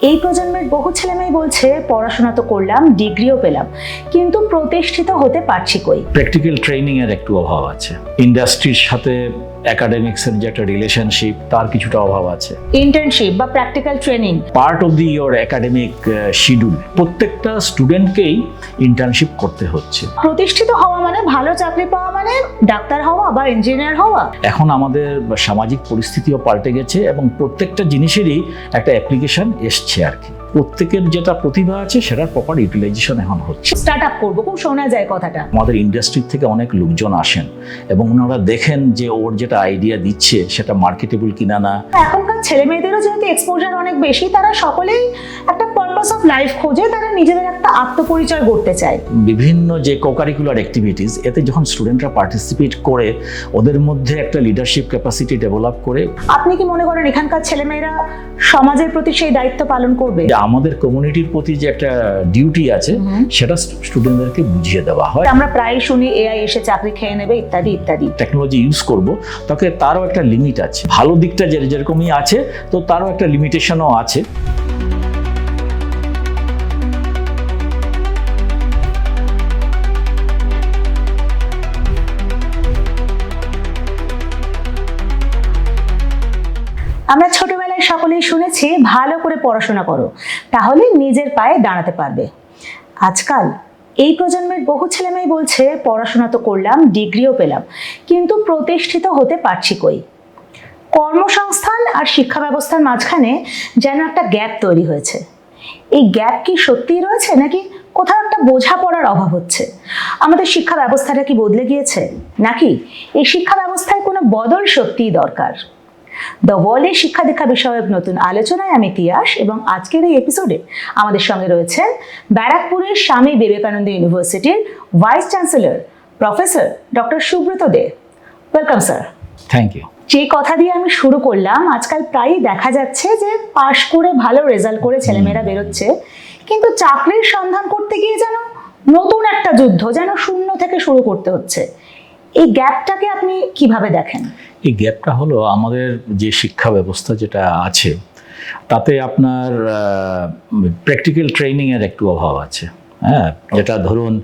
এই প্রজন্মের বহু ছেলেমেয়ে বলছে পড়াশোনা তো করলাম, ডিগ্রিও পেলাম, কিন্তু প্রতিষ্ঠিত হতে পারছি কই। প্র্যাকটিক্যাল ট্রেনিং এর একটু অভাব আছে, ইন্ডাস্ট্রির সাথে একাডেমিক্সের যে একটা রিলেশনশিপ তার কিছুটা অভাব আছে। ইন্টার্নশিপ বা practical training part of the your academic schedule, প্রত্যেকটা স্টুডেন্টকেই ইন্টার্নশিপ করতে হচ্ছে। প্রতিষ্ঠিত হওয়া মানে ভালো চাকরি পাওয়া মানে ডাক্তার হওয়া বা ইঞ্জিনিয়ার হওয়া। এখন আমাদের সামাজিক পরিস্থিতিও পাল্টে গেছে এবং প্রত্যেকটা জিনিসেরই একটা অ্যাপ্লিকেশন এসছে আর কি। প্রত্যেকের যেটা প্রতিভা আছে সেটার প্রপার ইউটিলাইজেশন এখন হচ্ছে। স্টার্ট আপ করবো, খুব শোনা যায় কথাটা। আমাদের ইন্ডাস্ট্রি থেকে অনেক লোকজন আসেন এবং ওনারা দেখেন যে ওর যেটা আইডিয়া দিচ্ছে সেটা মার্কেটেবল কিনা না। এখনকার ছেলে মেয়েদেরও যেহেতু এক্সপোজার অনেক বেশি, তারা সকলেই একটা পারপাস অফ লাইফ খোঁজে, তারা নিজেদের একটা আত্মপরিচয় গড়তে চায়। বিভিন্ন যে কোকারিকুলার অ্যাক্টিভিটিস, এতে যখন স্টুডেন্টরা পার্টিসিপেট করে ওদের মধ্যে একটা লিডারশিপ ক্যাপাসিটি ডেভেলপ করে। আপনি কি মনে করেন এখানকার ছেলেমেয়েরা সমাজের প্রতি সেই দায়িত্ব পালন করবে? আমাদের কমিউনিটির প্রতি যে একটা ডিউটি আছে সেটা স্টুডেন্টদেরকে বুঝিয়ে দেওয়া হয়। আমরা প্রায় শুনি এআই এসে চাকরি খেয়ে নেবে ইত্যাদি ইত্যাদি। টেকনোলজি ইউজ করব, তাকে তারও একটা লিমিট আছে। ভালো দিকটা যেরকমই আছে, তো তারও একটা লিমিটেশনও আছে। আমরা ছোটবেলায় সকলেই শুনেছি ভালো করে পড়াশোনা করো, তাহলে নিজের পায়ে দাঁড়াতে পারবে। আজকাল এই প্রজন্মের বহু ছেলেমেয়ে বলছে পড়াশোনা তো করলাম, ডিগ্রিও পেলাম, কিন্তু প্রতিষ্ঠিত হতে পারছি কই। কর্মসংস্থান আর শিক্ষা ব্যবস্থার মাঝখানে যেন একটা গ্যাপ তৈরি হয়েছে। এই গ্যাপ কি সত্যিই রয়েছে, নাকি কোথাও একটা বোঝাপড়ার অভাব হচ্ছে? আমাদের শিক্ষা ব্যবস্থাটা কি বদলে গিয়েছে, নাকি এই শিক্ষা ব্যবস্থায় কোনো বদল সত্যিই দরকার? দ্য ওয়ার্ল্ডের শিক্ষা দীক্ষা বিষয়ক নতুন আলোচনায় আমি তিয়াস, এবং আজকের এই এপিসোডে আমাদের সঙ্গে রয়েছেন ব্যারাকপুরের স্বামী বিবেকানন্দ ইউনিভার্সিটির vice chancellor professor doctor Subrata Dey. Welcome sir. Thank you. যে কথা দিয়ে আমি শুরু করলাম, আজকাল প্রায়ই দেখা যাচ্ছে যে পাশ করে ভালো রেজাল্ট করে ছেলেমেয়েরা বেরোচ্ছে, কিন্তু চাকরির সন্ধান করতে গিয়ে যেন নতুন একটা যুদ্ধ, যেন শূন্য থেকে শুরু করতে হচ্ছে। এই গ্যাপটাকে আপনি কিভাবে দেখেন? এই গ্যাপটা হলো আমাদের যে শিক্ষা ব্যবস্থা যেটা আছে তাতে আপনার প্র্যাকটিক্যাল ট্রেনিংয়ের একটু অভাব আছে। হ্যাঁ, যেটা ধরুন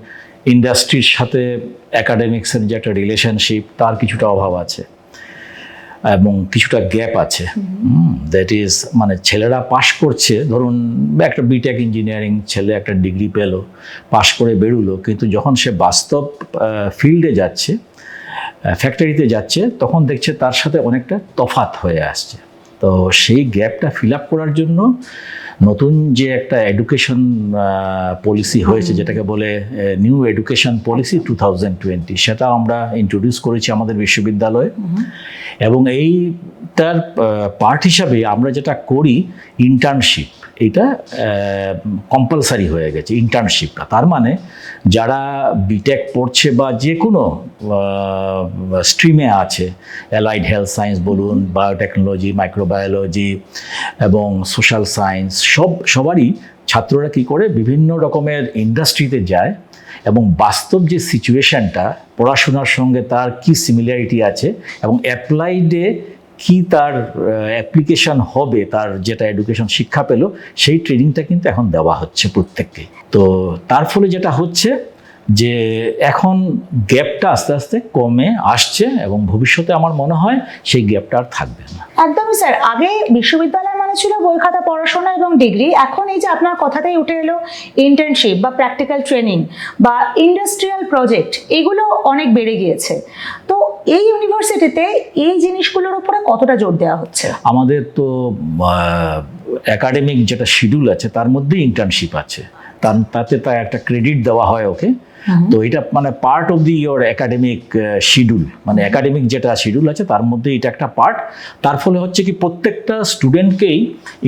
ইন্ডাস্ট্রির সাথে একাডেমিক্সের যে একটা রিলেশনশিপ তার কিছুটা অভাব আছে এবং কিছুটা গ্যাপ আছে। দ্যাট ইজ মানে ছেলেরা পাশ করছে, ধরুন একটা বিটেক ইঞ্জিনিয়ারিং ছেলে একটা ডিগ্রি পেলো, পাশ করে বেরোলো, কিন্তু যখন সে বাস্তব ফিল্ডে যাচ্ছে, ফ্যাক্টরিতে যাচ্ছে, তখন দেখছে তার সাথে অনেকটা তফাৎ হয়ে আসছে। তো সেই গ্যাপটা ফিল আপ করার জন্য নতুন যে একটা এডুকেশন পলিসি হয়েছে, যেটাকে বলে নিউ এডুকেশন পলিসি 2020, সেটা আমরা ইন্ট্রোডিউস করেছি আমাদের বিশ্ববিদ্যালয়ে। এবং এইটার পার্ট হিসাবে আমরা যেটা করি ইন্টার্নশিপ, এটা কম্পালসারি হয়ে গেছে ইন্টার্নশিপটা। তার মানে যারা বিটেক পড়ছে বা যে কোনো স্ট্রিমে আছে, অ্যালাইড হেলথ সায়েন্স বলুন, বায়োটেকনোলজি, মাইক্রোবায়োলজি এবং সোশ্যাল সায়েন্স, সবারই ছাত্ররা কী করে বিভিন্ন রকমের ইন্ডাস্ট্রিতে যায় এবং বাস্তব যে সিচুয়েশনটা, পড়াশোনার সঙ্গে তার কি সিমিলারিটি আছে এবং অ্যাপ্লাইডে কি তার অ্যাপ্লিকেশন হবে, তার যেটা এডুকেশন শিক্ষা পেল, সেই ট্রেনিংটা কিন্তু এখন দেওয়া হচ্ছে প্রত্যেককে। তো তার ফলে যেটা হচ্ছে যে এখন গ্যাপটা আস্তে আস্তে কমে আসছে এবং ভবিষ্যতে আমার মনে হয় সেই গ্যাপটা আর থাকবে না। একদমই স্যার। আগে বিশ্ববিদ্যালয় মানে ছিল বই খাতা পড়াশোনা এবং ডিগ্রি, এখন এই যে আপনার কথাতেই উঠে এলো ইন্টার্নশিপ বা প্র্যাকটিক্যাল ট্রেনিং বা ইন্ডাস্ট্রিয়াল প্রজেক্ট, এগুলো অনেক বেড়ে গিয়েছে। তো এই ইউনিভার্সিটিতে এই জিনিসগুলোর উপরে কতটা জোর দেওয়া হচ্ছে? আমাদের তো একাডেমিক যেটা শিডিউল আছে তার মধ্যে ইন্টার্নশিপ আছে, তাতে তার একটা ক্রেডিট দেওয়া হয় ওকে। তো এটা মানে part of the your academic schedule, মানে একাডেমিক যেটা শিডিউল আছে তার মধ্যে এটা একটা পার্ট। তার ফলে হচ্ছে কি প্রত্যেকটা স্টুডেন্টকেই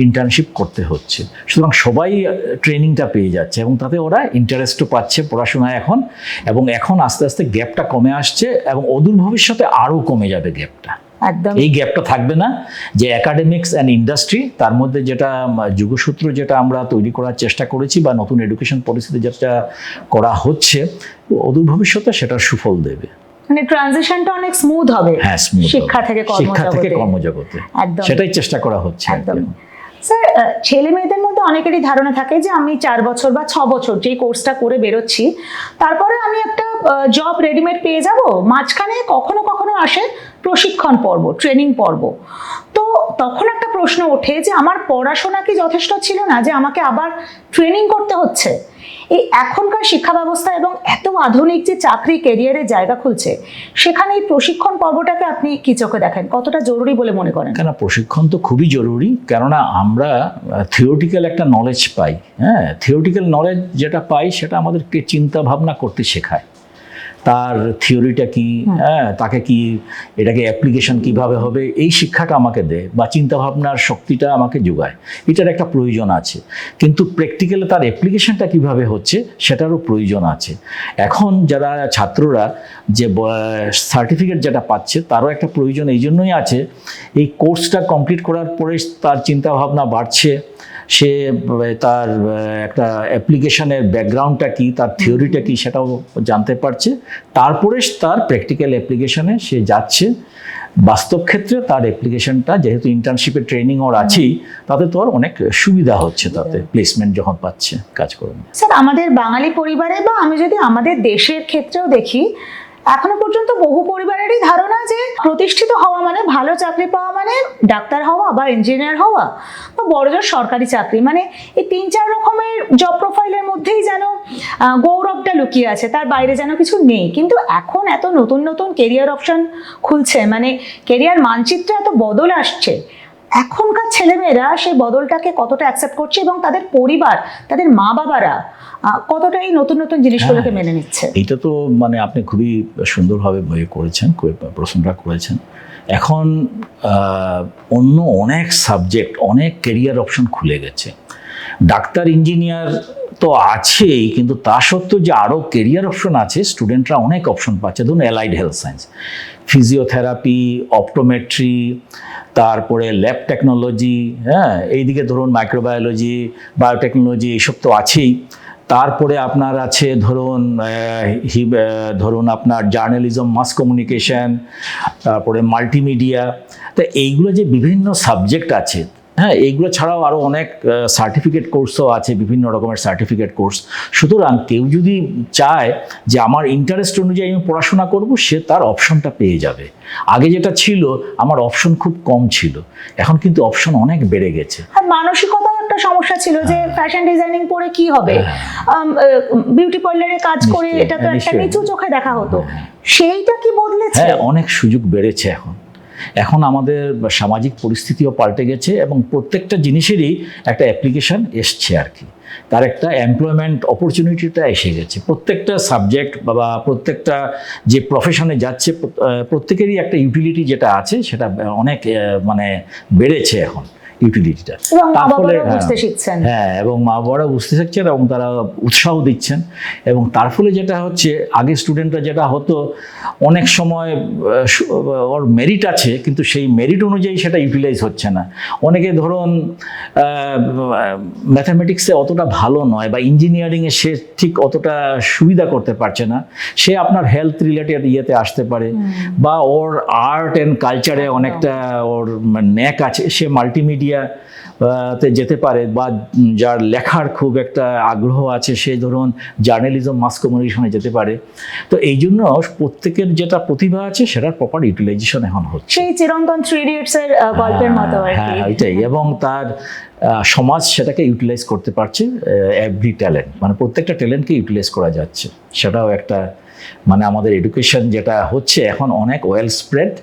ইন্টার্নশিপ করতে হচ্ছে, সুতরাং সবাই ট্রেনিংটা পেয়ে যাচ্ছে এবং তাতে ওরা ইন্টারেস্টও পাচ্ছে পড়াশোনায় এখন। এবং এখন আস্তে আস্তে গ্যাপটা কমে আসছে এবং অদূর ভবিষ্যতে আরও কমে যাবে গ্যাপটা। এই গ্যাপটা থাকবে না, যে একাডেমিক্স অ্যান্ড ইন্ডাস্ট্রি তার মধ্যে যেটা যুগসূত্র যেটা আমরা তৈরি করার চেষ্টা করেছি বা নতুন এডুকেশন পলিসিতে যেটা করা হচ্ছে, অদূর ভবিষ্যতে সেটার সুফল দেবে। মানে ট্রানজিশনটা অনেক স্মুথ হবে। হ্যাঁ, স্মুথ, শিক্ষা থেকে কর্মজগতে। সেটাই চেষ্টা করা হচ্ছে একদম। স্যার, ছেলে মেয়েদের মধ্যে অনেকেরই ধারণা থাকে যে আমি 4 বছর বা 6 বছর যেই কোর্সটা করে বেরোচ্ছি, তারপরে আমি একটা জব রেডিমেড পেয়ে যাব। মাঝখানে কখনো কখনো আসে প্রশিক্ষণ পর্ব, ট্রেনিং পর্ব। তো তখন একটা প্রশ্ন ওঠে যে আমার পড়াশোনা কি যথেষ্ট ছিল না, যে আমাকে আবার ট্রেনিং করতে হচ্ছে? এই এখনকার শিক্ষা ব্যবস্থা এবং এত আধুনিক যে চাকরি ক্যারিয়ারের জায়গা খুলছে, সেখানে এই প্রশিক্ষণ পর্বটাকে আপনি কি চোখে দেখেন, কতটা জরুরি বলে মনে করেন? কেন প্রশিক্ষণ তো খুবই জরুরি, কেননা আমরা থিওরিটিক্যাল একটা নলেজ পাই। হ্যাঁ, থিওরিটিক্যাল নলেজ যেটা পাই সেটা আমাদেরকে চিন্তা ভাবনা করতে শেখায়। তার থিওরিটা কি, হ্যাঁ, তাকে কি, এটাকে অ্যাপ্লিকেশন কিভাবে হবে, এই শিক্ষাটা আমাকে দেয়, বা চিন্তা ভাবনার শক্তিটা আমাকে যোগায়। এটার একটা প্রয়োজন আছে, কিন্তু প্র্যাকটিক্যালে তার অ্যাপ্লিকেশনটা কিভাবে হচ্ছে সেটারও প্রয়োজন আছে। এখন যারা ছাত্ররা যে সার্টিফিকেট যেটা পাচ্ছে তারও একটা প্রয়োজন এই জন্যই আছে, এই কোর্সটা কমপ্লিট করার পরে তার চিন্তা ভাবনা বাড়ছে, সে তার একটা অ্যাপ্লিকেশনের ব্যাকগ্রাউন্ডটা কি, তার থিওরিটা কি সেটাও জানতে পারছে। তারপরে তার প্র্যাকটিক্যাল অ্যাপ্লিকেশনে সে যাচ্ছে। বাস্তব ক্ষেত্রে তার অ্যাপ্লিকেশনটা, যেহেতু ইন্টার্নশিপের ট্রেনিং ওর আছেই, তাতে তো আর অনেক সুবিধা হচ্ছে, তাতে প্লেসমেন্ট যখন পাচ্ছে কাজ করবে। স্যার, আমাদের বাঙালি পরিবারে বা আমি যদি আমাদের দেশের ক্ষেত্রেও দেখি, এখনো পর্যন্ত বহু পরিবারেরই ধারণা যে প্রতিষ্ঠিত হওয়া মানে, ভালো চাকরি পাওয়া মানে ডাক্তার হওয়া বা ইঞ্জিনিয়ার হওয়া বা বড়জোর সরকারি চাকরি, মানে এই 3-4 রকমের জব প্রোফাইলের মধ্যেই যেন গৌরবটা লুকিয়ে আছে, তার বাইরে যেন কিছু নেই। কিন্তু এখন এত নতুন নতুন কেরিয়ার অপশন খুলছে, মানে কেরিয়ার মানচিত্রে এত বদল আসছে, এখনকার ছেলেমেয়েরা সেই বদলটাকে কতটা অ্যাকসেপ্ট করছে এবং তাদের পরিবার, তাদের মা বাবারা কতটা এই নতুন নতুন জিনিসগুলোকে মেনে নিচ্ছে? এইটা তো মানে আপনি খুবই সুন্দরভাবে করেছেন, প্রশ্নটা করেছেন। এখন অন্য অনেক সাবজেক্ট, অনেক ক্যারিয়ার অপশন খুলে গেছে। ডাক্তার, ইঞ্জিনিয়ার তো আছেই, কিন্তু তা সত্ত্বেও যে আরও ক্যারিয়ার অপশন আছে, স্টুডেন্টরা অনেক অপশন পাচ্ছে। ধরুন allied health science, physiotherapy, optometry, তারপরে ল্যাব টেকনোলজি, হ্যাঁ, এইদিকে ধরুন মাইক্রোবায়োলজি, বায়োটেকনোলজি, এইসব তো আছেই। তারপরে আপনার আছে ধরুন আপনার জার্নালিজম, মাস কমিউনিকেশন, তারপরে মাল্টিমিডিয়া। তো এইগুলো যে বিভিন্ন সাবজেক্ট আছে, হ্যাঁ, এইগুলো ছাড়াও আরও অনেক সার্টিফিকেট কোর্সও আছে, বিভিন্ন রকমের সার্টিফিকেট কোর্স। সুতরাং কেউ যদি চায় যে আমার ইন্টারেস্ট অনুযায়ী আমি পড়াশোনা করব, সে তার অপশনটা পেয়ে যাবে। আগে যেটা ছিল, আমার অপশন খুব কম ছিল, এখন কিন্তু অপশন অনেক বেড়ে গেছে। আর মানসিকতা একটা সমস্যা ছিল যে ফ্যাশন ডিজাইনিং পরে কি হবে, বিউটি পার্লারে কাজ করে এটা তো একটা নিচু চোখে দেখা হতো, সেইটা কি বদলেছে? হ্যাঁ, অনেক সুযোগ বেড়েছে এখন আমাদের সামাজিক পরিস্থিতিও পাল্টে গেছে, এবং প্রত্যেকটা জিনিসেরই একটা অ্যাপ্লিকেশন এসছে আর কি, তার একটা এমপ্লয়মেন্ট অপরচুনিটিটা এসে গেছে। প্রত্যেকটা সাবজেক্ট বা প্রত্যেকটা যে প্রফেশনে যাচ্ছে, প্রত্যেকেরই একটা ইউটিলিটি যেটা আছে, সেটা অনেক মানে বেড়েছে এখন ইউটিলিটিটা। হ্যাঁ, এবং মা বাবারা বুঝতে শিখছেন এবং তারা উৎসাহ দিচ্ছেন। এবং তার ফলে যেটা হচ্ছে, আগে স্টুডেন্টরা যেটা হতো, অনেক সময় ওর মেরিট আছে কিন্তু সেই মেরিট অনুযায়ী সেটা ইউটিলাইজ হচ্ছে না। অনেকে ধরুন ম্যাথামেটিক্সে অতটা ভালো নয়, বা ইঞ্জিনিয়ারিংয়ে সে ঠিক অতটা সুবিধা করতে পারছে না, সে আপনার হেলথ রিলেটেড ইয়েতে আসতে পারে, বা ওর আর্ট অ্যান্ড কালচারে অনেকটা ওর ন্যাক আছে, সে মাল্টিমিডিয়া তে যেতে পারে, বা যার লেখার খুব একটা আগ্রহ আছে সে ধরুন জার্নালিজম, মাস কমিউনিকেশনে যেতে পারে। তো এই জন্য প্রত্যেকের যেটা প্রতিভা আছে সেটার প্রপার ইউটিলাইজেশন এখন হচ্ছে, সেই চিরন্তন 3 ইডিয়টস এর গল্পের মতো আর কি। হ্যাঁ, এটাই। এবং তার সমাজ সেটাকে ইউটিলাইজ করতে পারছে, এভরি ট্যালেন্ট, মানে প্রত্যেকটা ট্যালেন্টকে ইউটিলাইজ করা যাচ্ছে। সেটাও একটা মানে আমাদের এডুকেশন যেটা হচ্ছে এখন অনেক ওয়েল স্প্রেড,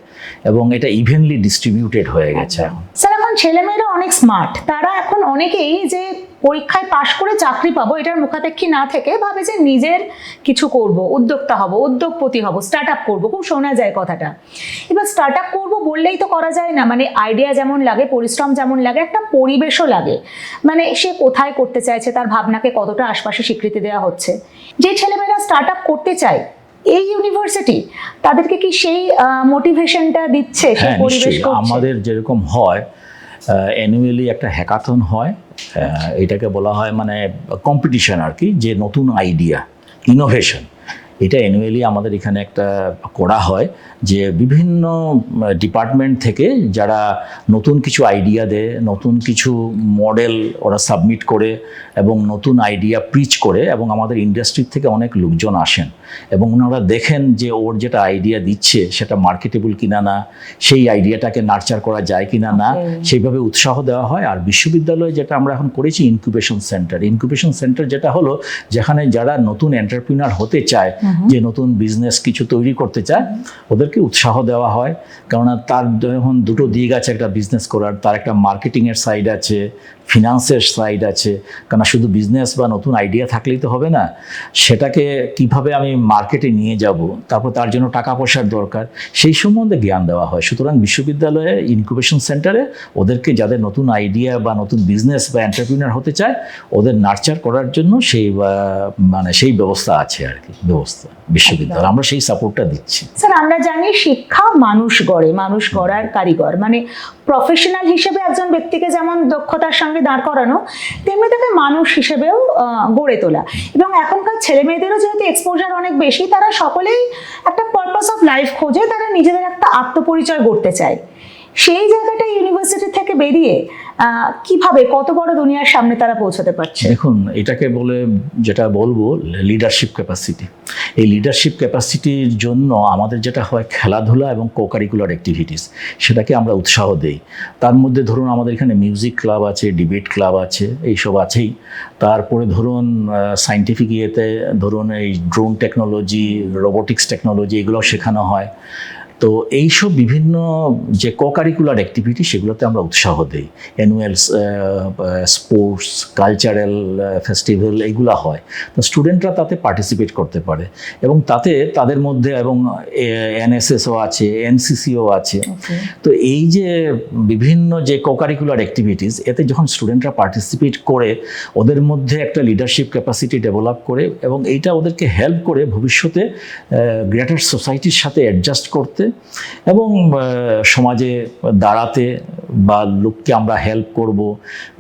এবং এটা ইভেনলি ডিস্ট্রিবিউটেড হয়ে গেছে এখন। স্যার, এখন ছেলেমেয়েরা অনেক স্মার্ট, তারা এখন অনেকেই যে পরীক্ষায় পাশ করে চাকরি পাবো এটার মুখাপেক্ষী না থেকে ভাবে যে নিজের কিছু করব, উদ্যোক্তা হব, উদ্যোগপতি হব, স্টার্ট আপ করবো। খুব শোনা যায় কথাটা। এবার স্টার্ট আপ করবো বললেই তো করা যায় না, মানে আইডিয়া যেমন লাগে, পরিশ্রম যেমন লাগে, একটা পরিবেশও লাগে। মানে সে কোথায় করতে চাইছে, তার ভাবনাকে কতটা আশপাশে স্বীকৃতি দেওয়া হচ্ছে। যে ছেলেমেয়েরা স্টার্ট আপ করতে চায়, এই ইউনিভার্সিটি তাদেরকে কি সেই মোটিভেশনটা দিচ্ছে, সেই পরিবেশ করছে? আমাদের যেরকম হয় অ্যানুয়ালি একটা হ্যাকাথন হয়, এটাকে বলা হয় মানে কম্পিটিশন আর কি, যে নতুন আইডিয়া, ইনোভেশন, এটা অ্যানুয়ালি আমাদের এখানে একটা করা হয়, যে বিভিন্ন ডিপার্টমেন্ট থেকে যারা নতুন কিছু আইডিয়া দেয়, নতুন কিছু মডেল ওরা সাবমিট করে এবং নতুন আইডিয়া প্রিচ করে, এবং আমাদের ইন্ডাস্ট্রি থেকে অনেক লোকজন আসেন এবং ওনারা দেখেন যে ওর যেটা আইডিয়া দিচ্ছে সেটা মার্কেটেবল কিনা না, সেই আইডিয়াটাকে নার্চার করা যায় কিনা না, সেইভাবে উৎসাহ দেওয়া হয়। আর বিশ্ববিদ্যালয়ে যেটা আমরা এখন করেছি ইনকিউবেশন সেন্টার যেটা হলো যেখানে যারা নতুন এন্টারপ্রিনার হতে চায়, যে নতুন বিজনেস কিছু তৈরি করতে চায়, ওদেরকে উৎসাহ দেওয়া হয়। কেননা তার যখন দুটো দিক আছে একটা বিজনেস করার, তার একটা মার্কেটিংয়ের সাইড আছে, ফিনান্সের সাইড আছে। কেননা শুধু বিজনেস বা নতুন আইডিয়া থাকলেই তো হবে না, সেটাকে কিভাবে আমি মার্কেটে নিয়ে যাব, তারপর তার জন্য টাকা পয়সার দরকার, সেই সম্বন্ধে জ্ঞান দেওয়া হয়। সুতরাং বিশ্ববিদ্যালয়ে ইনকিউবেশন সেন্টারে ওদেরকে যাদের নতুন আইডিয়া বা নতুন বিজনেস বা এন্টারপ্রিনার হতে চায়, ওদের নার্চার করার জন্য সেই ব্যবস্থা আছে আর কি, ব্যবস্থা বিশ্ববিদ্যালয়, আমরা সেই সাপোর্টটা দিচ্ছি। স্যার, আমরা জানি শিক্ষা মানুষ গড়ে, মানুষ গড়ার কারিগর, মানে প্রফেশনাল হিসেবে একজন ব্যক্তিকে যেমন দক্ষতার সঙ্গে দাঁড় করানো, তেমনি তাকে মানুষ হিসেবেও গড়ে তোলা। এবং এখনকার ছেলে মেয়েদেরও যেহেতু এক্সপোজার অনেক বেশি, তারা সকলেই একটা পারপাস অফ লাইফ খোঁজে, তারা নিজেদের একটা আত্মপরিচয় গড়তে চায়। সেই জায়গাটা ইউনিভার্সিটি থেকে বেরিয়ে কিভাবে কত বড় দুনিয়ার সামনে তারা পৌঁছাতে পারছে? দেখুন, এটাকে যেটা বলবো লিডারশিপ ক্যাপাসিটি। এই লিডারশিপ ক্যাপাসিটির জন্য আমাদের যেটা হয় খেলাধুলা এবং কোকারিকুলার অ্যাক্টিভিটিস, সেটাকে আমরা উৎসাহ দেই। তার মধ্যে ধরুন আমাদের এখানে মিউজিক ক্লাব আছে, ডিবেট ক্লাব আছে, এইসব আছেই। তারপরে ধরুন সায়েন্টিফিক ইয়েতে ধরুন এই ড্রোন টেকনোলজি, রোবোটিক্স টেকনোলজি, এগুলো শেখানো হয়। তো এইসব বিভিন্ন যে কোকারিকুলার অ্যাক্টিভিটি, সেগুলোতে আমরা উৎসাহ দিই। অ্যানুয়াল স্পোর্টস, কালচারাল ফেস্টিভ্যাল এইগুলো হয়, তো স্টুডেন্টরা তাতে পার্টিসিপেট করতে পারে। এবং তাতে তাদের মধ্যে এবং এনএসএসও আছে, এনসিসিও আছে। তো এই যে বিভিন্ন যে কোকারিকুলার অ্যাক্টিভিটিস, এতে যখন স্টুডেন্টরা পার্টিসিপেট করে, ওদের মধ্যে একটা লিডারশিপ ক্যাপাসিটি ডেভেলপ করে, এবং এইটা ওদেরকে হেল্প করে ভবিষ্যতে গ্রেটার সোসাইটির সাথে অ্যাডজাস্ট করতে এবং সমাজে দাঁড়াতে, বা লোককে আমরা হেল্প করব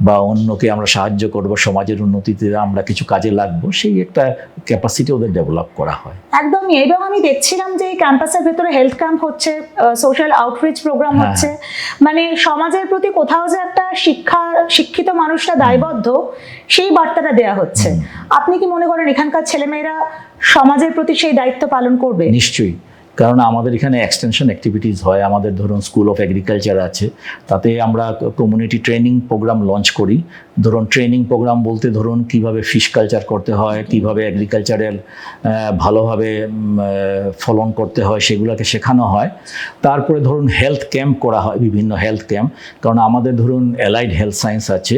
বা অন্যকে আমরা সাহায্য করব, সমাজের উন্নতিতে আমরা কিছু কাজে লাগবো, সেই একটা ক্যাপাসিটি ওদের ডেভেলপ করা হয়। একদমই। এবং আমি দেখছিলাম যে এই ক্যাম্পাসের ভেতরে হেলথ ক্যাম্প হচ্ছে, সোশ্যাল আউটরিচ প্রোগ্রাম হচ্ছে, মানে সমাজের প্রতি কোথাও যে একটা শিক্ষিত মানুষরা দায়বদ্ধ, সেই বার্তাটা দেয়া হচ্ছে। আপনি কি মনে করেন এখানকার ছেলেমেয়েরা সমাজের প্রতি সেই দায়িত্ব পালন করবে? নিশ্চয়ই, কারণ আমাদের এখানে এক্সটেনশন অ্যাক্টিভিটিস হয়। আমাদের ধরুন স্কুল অফ এগ্রিকালচার আছে, তাতে আমরা কমিউনিটি ট্রেনিং প্রোগ্রাম লঞ্চ করি। ধরুন ট্রেনিং প্রোগ্রাম বলতে ধরুন কিভাবে ফিশ কালচার করতে হয়, কিভাবে এগ্রিকালচারের ভালোভাবে ফলন করতে হয়, সেগুলোকে শেখানো হয়। তারপরে ধরুন হেলথ ক্যাম্প করা হয়, বিভিন্ন হেলথ ক্যাম্প, কারণ আমাদের ধরুন অ্যালাইড হেলথ সায়েন্স আছে,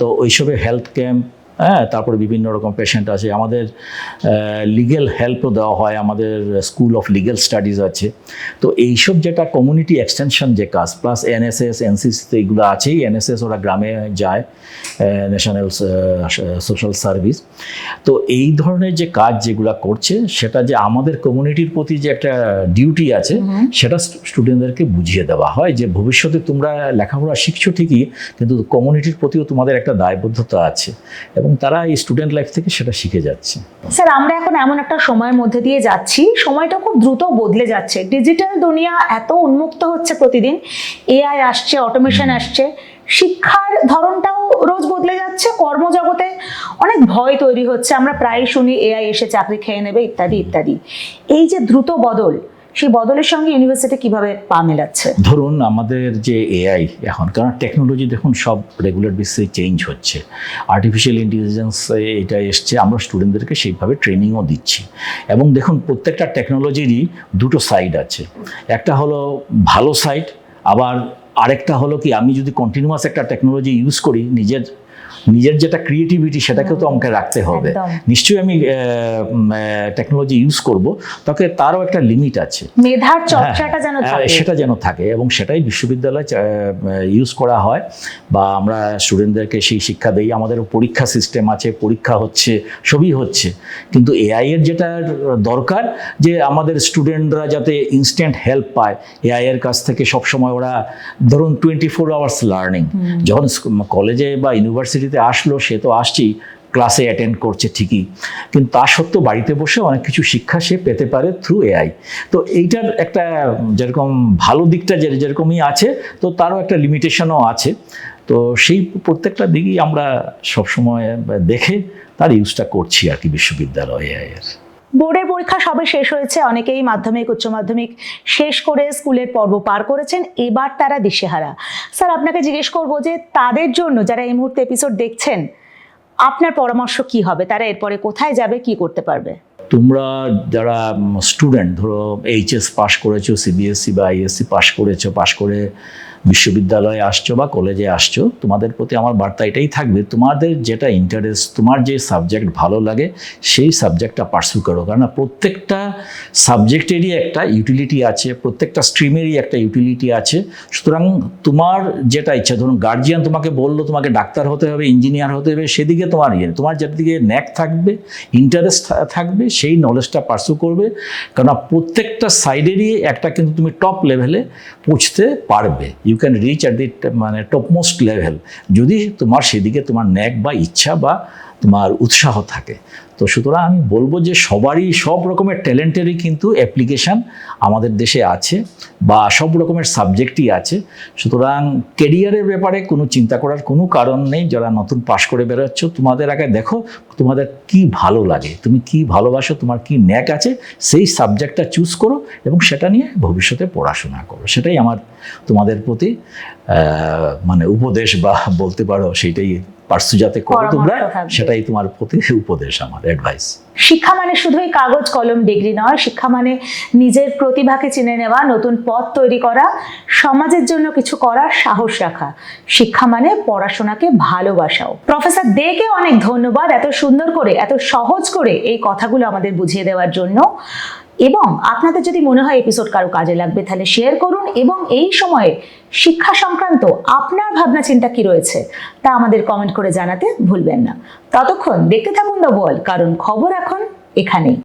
তো ওইসবে হেলথ ক্যাম্প। তারপরে বিভিন্ন রকম পেশেন্ট আছে। আমাদের লিগ্যাল হেল্পও দেওয়া হয়, আমাদের স্কুল অফ লিগ্যাল স্টাডিজ আছে। তো এইসব যেটা কমিউনিটি এক্সটেনশন যে কাজ, প্লাস এনএসএস, এনসিসি তো এইগুলো আছেই। এনএসএস ওরা গ্রামে যায়, ন্যাশনাল সোশ্যাল সার্ভিস। তো এই ধরনের যে কাজ যেগুলো করছে, সেটা যে আমাদের কমিউনিটির প্রতি যে একটা ডিউটি আছে, সেটা স্টুডেন্টদেরকে বুঝিয়ে দেওয়া হয় যে ভবিষ্যতে তোমরা লেখাপড়া শিখছো ঠিকই, কিন্তু কমিউনিটির প্রতিও তোমাদের একটা দায়বদ্ধতা আছে, এবং তারা এই স্টুডেন্ট লাইফ থেকে সেটা শিখে যাচ্ছে। স্যার, আমরা এখন এমন একটা সময়ের মধ্যে দিয়ে যাচ্ছি, সময়টা খুব দ্রুত বদলে যাচ্ছে। ডিজিটাল দুনিয়া এত উন্মুক্ত হচ্ছে প্রতিদিন, এআই আসছে, অটোমেশন আসছে, শিক্ষার ধরনটাও রোজ বদলে যাচ্ছে। কর্মজগতে অনেক ভয় তৈরি হচ্ছে, আমরা প্রায় শুনি এআই এসে চাকরি খেয়ে নেবে ইত্যাদি ইত্যাদি। এই যে দ্রুত বদল, সেই বদলের সঙ্গে ইউনিভার্সিটি কিভাবে পা মেলাচ্ছে? ধরুন আমাদের যে এআই এখন, কারণ টেকনোলজি দেখুন সব রেগুলার বেসিসে চেঞ্জ হচ্ছে, আর্টিফিশিয়াল ইন্টেলিজেন্স এটা এসছে, আমরা স্টুডেন্টদেরকে সেইভাবে ট্রেনিংও দিচ্ছি। এবং দেখুন প্রত্যেকটা টেকনোলজিরই দুটো সাইড আছে, একটা হলো ভালো সাইড, আবার আরেকটা হলো কি আমি যদি কন্টিনিউয়াস একটা টেকনোলজি ইউজ করি, নিজের যেটা ক্রিয়েটিভিটি সেটাকেও তো আমাকে রাখতে হবে। নিশ্চয়ই আমি টেকনোলজি ইউজ করব, তাকে তারও একটা লিমিট আছে, মেধার চর্চাটা যেন থাকে, সেটা যেন থাকে, এবং সেটাই বিশ্ববিদ্যালয়ে ইউজ করা হয়, বা আমরা স্টুডেন্টদেরকে সেই শিক্ষা দেই। আমাদের পরীক্ষা সিস্টেম আছে, পরীক্ষা হচ্ছে, সবই হচ্ছে, কিন্তু এআই এর যেটা দরকার, যে আমাদের স্টুডেন্টরা যাতে ইনস্ট্যান্ট হেল্প পায় এআই এর কাছ থেকে। সবসময় ওরা ধরুন 24 আওয়ার্স লার্নিং, যখন কলেজে বা ইউনিভার্সিটিতে আসলো, সে তো আসছেই ক্লাসে অ্যাটেন্ড করছে ঠিকই, কিন্তু তা সত্ত্বেও বাড়িতে বসে অনেক কিছু শিক্ষা সে পেতে পারে থ্রু এআই। তো এইটার একটা যেরকম ভালো দিকটা যেরকমই আছে, তো তারও একটা লিমিটেশনও আছে। তো সেই প্রত্যেকটা দিকই আমরা সবসময় দেখে তার ইউজটা করছি আর কি বিশ্ববিদ্যালয়ে এআই এর। বোর্ডের পরীক্ষা সবে শেষ হয়েছে, অনেকেই মাধ্যমিক উচ্চ মাধ্যমিক শেষ করে স্কুলের পর্ব পার করেছেন, এবার তারা দিশেহারা। স্যার, আপনাকে জিজ্ঞেস করবো যে তাদের জন্য, যারা এই মুহূর্তে এপিসোড দেখছেন, আপনার পরামর্শ কি হবে? তারা এরপরে কোথায় যাবে, কি করতে পারবে? তোমরা যারা স্টুডেন্ট, ধরো এইচএস পাশ করেছো, সিবিএসসি বা আইএসসি পাশ করেছো, পাশ করে বিশ্ববিদ্যালয়ে আসছো বা কলেজে আসছো, তোমাদের প্রতি আমার বার্তা এটাই থাকবে, তোমাদের যেটা ইন্টারেস্ট, তোমার যে সাবজেক্ট ভালো লাগে সেই সাবজেক্টটা পার্সু করো। কারণ প্রত্যেকটা সাবজেক্টেরই একটা ইউটিলিটি আছে, প্রত্যেকটা স্ট্রিমেরই একটা ইউটিলিটি আছে। সুতরাং তোমার যেটা ইচ্ছা, ধরুন গার্জিয়ান তোমাকে বললো তোমাকে ডাক্তার হতে হবে, ইঞ্জিনিয়ার হতে হবে, সেদিকে তোমার যেটা দিকে ন্যাক থাকবে, ইন্টারেস্ট থাকবে, সেই নলেজটা পার্সু করবে। কারণ প্রত্যেকটা সাইডেরই একটা কিন্তু তুমি টপ লেভেলে পৌঁছতে পারবে। You can reach at the topmost level, যদি তোমার সেদিকে তোমার ন্যাক বা ইচ্ছা বা তোমার উৎসাহ থাকে। তো সুতরাং আমি বলবো যে সবারই, সব রকমের ট্যালেন্টেরই কিন্তু অ্যাপ্লিকেশান আমাদের দেশে আছে, বা সব রকমের সাবজেক্টই আছে। সুতরাং কেরিয়ারের ব্যাপারে কোনো চিন্তা করার কোনো কারণ নেই। যারা নতুন পাশ করে বেরোচ্ছ, তোমাদের আগে দেখো তোমাদের কি ভালো লাগে, তুমি কি ভালোবাসো, তোমার কি ন্যাক আছে, সেই সাবজেক্টটা চুজ করো এবং সেটা নিয়ে ভবিষ্যতে পড়াশোনা করো। সেটাই আমার তোমাদের প্রতি মানে উপদেশ, বা বলতে পারো সেইটাই পার্সু যাতে করো তোমরা, সেটাই তোমার প্রতি উপদেশ, আমার অ্যাডভাইস। শিক্ষা মানে শুধুই কাগজ কলম ডিগ্রি নয়, শিক্ষা মানে নিজের প্রতিভাকে চিনে নেওয়া, নতুন পথ তৈরি করা, সমাজের জন্য কিছু করার সাহস রাখা। শিক্ষা মানে পড়াশোনাকে ভালোবাসাও। প্রফেসর দেকে অনেক ধন্যবাদ এত সুন্দর করে, এত সহজ করে এই কথাগুলো আমাদের বুঝিয়ে দেওয়ার জন্য। এবং আপনাদের যদি মনে হয় এপিসোড কারো কাজে লাগবে, তাহলে শেয়ার করুন, এবং এই সময়ে শিক্ষা সংক্রান্ত আপনার ভাবনা চিন্তা কি রয়েছে তা আমাদের কমেন্ট করে জানাতে ভুলবেন না। ততক্ষণ দেখতে থাকুন দ্য ওয়ার্ল্ড, কারণ খবর এখন এখানেই।